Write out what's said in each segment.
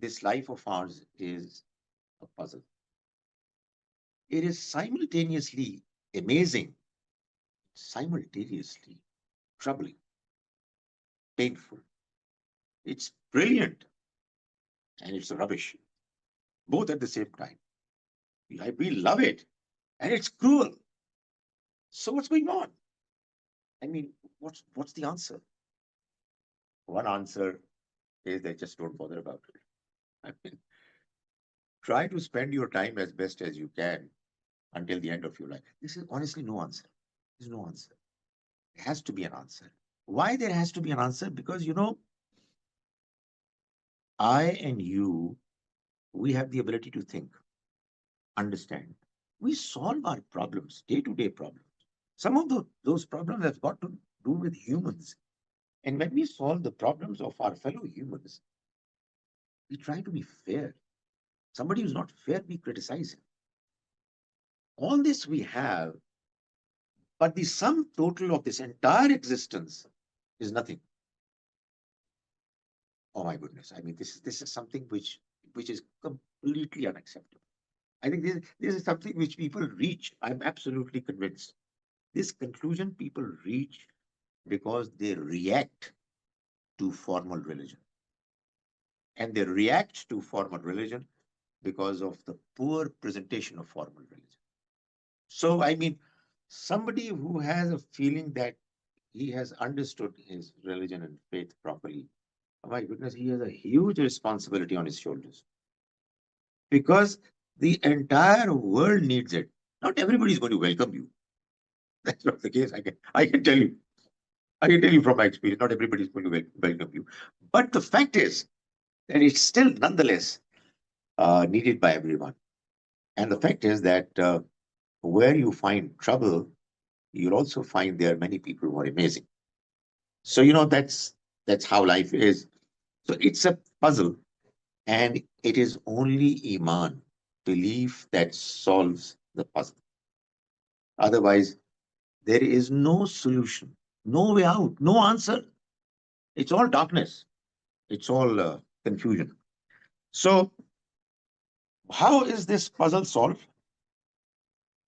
this life of ours is a puzzle. It is simultaneously amazing, simultaneously troubling, painful. It's brilliant and it's rubbish, both at the same time. We love it and it's cruel. So what's going on? I mean, what's the answer? One answer is they just don't bother about it. I mean, try to spend your time as best as you can until the end of your life. This is honestly no answer. There's no answer. There has to be an answer. Why there has to be an answer? Because, I and you, we have the ability to think, understand. We solve our problems, day to day problems. Some of those problems have got to do with humans. And when we solve the problems of our fellow humans, we try to be fair. Somebody who's not fair, we criticize him. All this we have, but the sum total of this entire existence is nothing. Oh my goodness! I mean, this is something which is completely unacceptable. I think this is something which people reach. I'm absolutely convinced. This conclusion people reach because they react to formal religion, and they react to formal religion because of the poor presentation of formal religion. So, I mean, somebody who has a feeling that he has understood his religion and faith properly, oh my goodness, he has a huge responsibility on his shoulders because the entire world needs it. Not everybody is going to welcome you. That's not the case. I can tell you. I can tell you from my experience, not everybody is going to welcome you. But the fact is that it's still nonetheless needed by everyone. And the fact is that where you find trouble, you'll also find there are many people who are amazing. So that's how life is. So it's a puzzle, and it is only iman, belief, that solves the puzzle. Otherwise, there is no solution, no way out, no answer. It's all darkness. It's all confusion. So, how is this puzzle solved?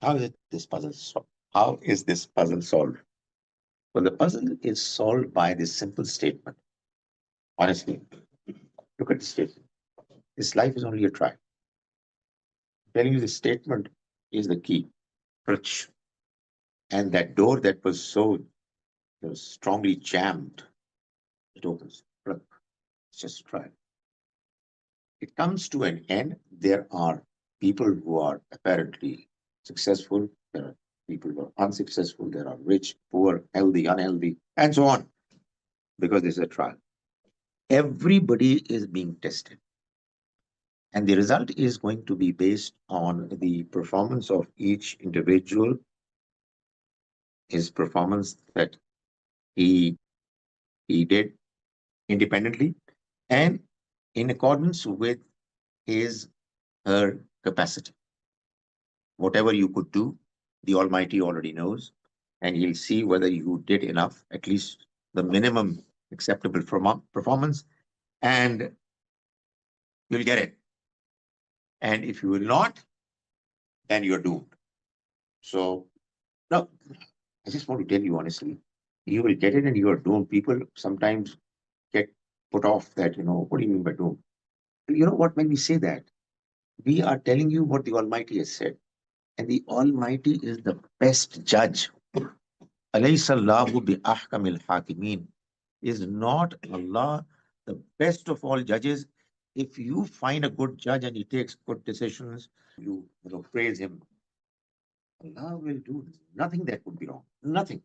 How is this puzzle solved? How is this puzzle solved? Well, the puzzle is solved by this simple statement. Honestly, look at the statement. This life is only a try. Telling you this statement is the key. Crutch. And that door that was so strongly jammed, it opens. Look, it's just a try. It comes to an end. There are people who are apparently successful. There are people who are unsuccessful. There are rich, poor, healthy, unhealthy, and so on, because this is a trial. Everybody is being tested. And the result is going to be based on the performance of each individual, his performance that he he did independently and in accordance with his her capacity. Whatever you could do, the Almighty already knows, and He'll see whether you did enough, at least the minimum acceptable performance, and you'll get it. And if you will not, then you're doomed. So, no, I just want to tell you honestly, you will get it and you are doomed. People sometimes get put off that, what do you mean by doomed? You know what, when we say that, we are telling you what the Almighty has said. And the Almighty is the best judge. Alaysa Allahu bi ahkamil hakimin. Is not Allah the best of all judges? If you find a good judge and he takes good decisions, you praise him. Allah will do nothing that would be wrong. Nothing.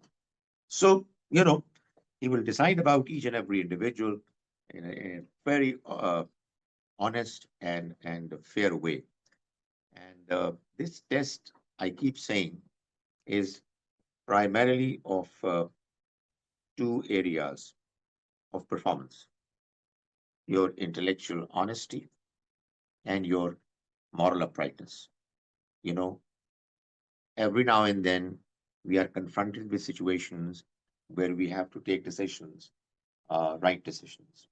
So, he will decide about each and every individual in a very honest and fair way. And this test, I keep saying, is primarily of two areas of performance: your intellectual honesty and your moral uprightness. You know, every now and then we are confronted with situations where we have to take decisions, right decisions.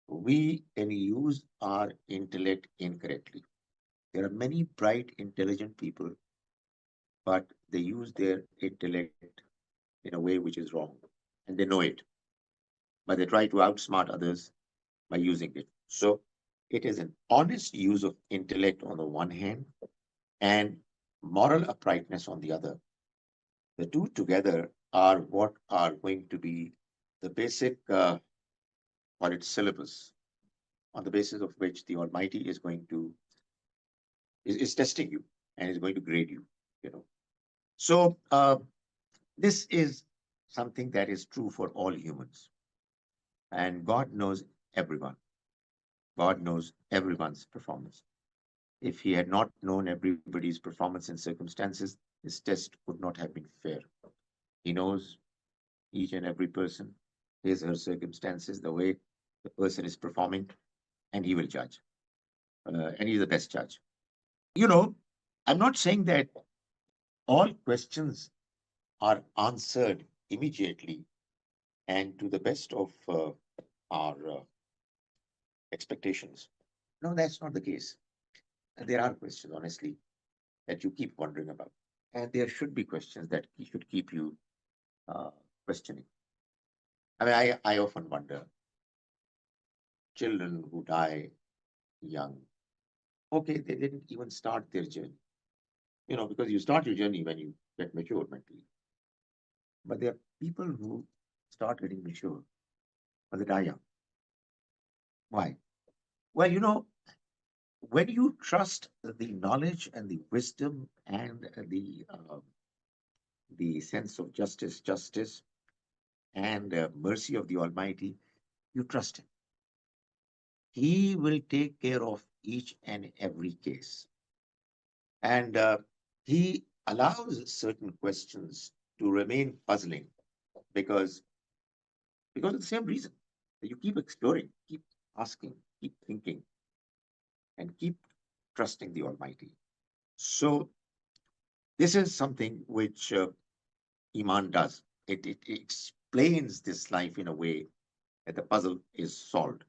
we can use our intellect incorrectly. There are many bright, intelligent people, but they use their intellect in a way which is wrong, and they know it, but they try to outsmart others by using it. So it is an honest use of intellect on the one hand and moral uprightness on the other. The two together are what are going to be the basic, call it syllabus, on the basis of which the Almighty is going to is testing you and is going to grade you. You know, so this is something that is true for all humans, and God knows everyone. God knows everyone's performance. If He had not known everybody's performance and circumstances, His test would not have been fair. He knows each and every person, his her circumstances, the way the person is performing, and He will judge. And He's the best judge. You know, I'm not saying that all questions are answered immediately and to the best of our expectations. No, that's not the case. And there are questions, honestly, that you keep wondering about. And there should be questions that should keep you uh, questioning. I mean, I often wonder children who die young, okay, they didn't even start their journey, because you start your journey when you get mature mentally. But there are people who start getting mature, but they die young. Why? Well, when you trust the knowledge and the wisdom and the sense of justice and mercy of the Almighty, you trust Him. He will take care of each and every case, and He allows certain questions to remain puzzling because of the same reason. You keep exploring, keep asking, keep thinking, and keep trusting the Almighty. So this is something which Iman does. It explains this life in a way that the puzzle is solved.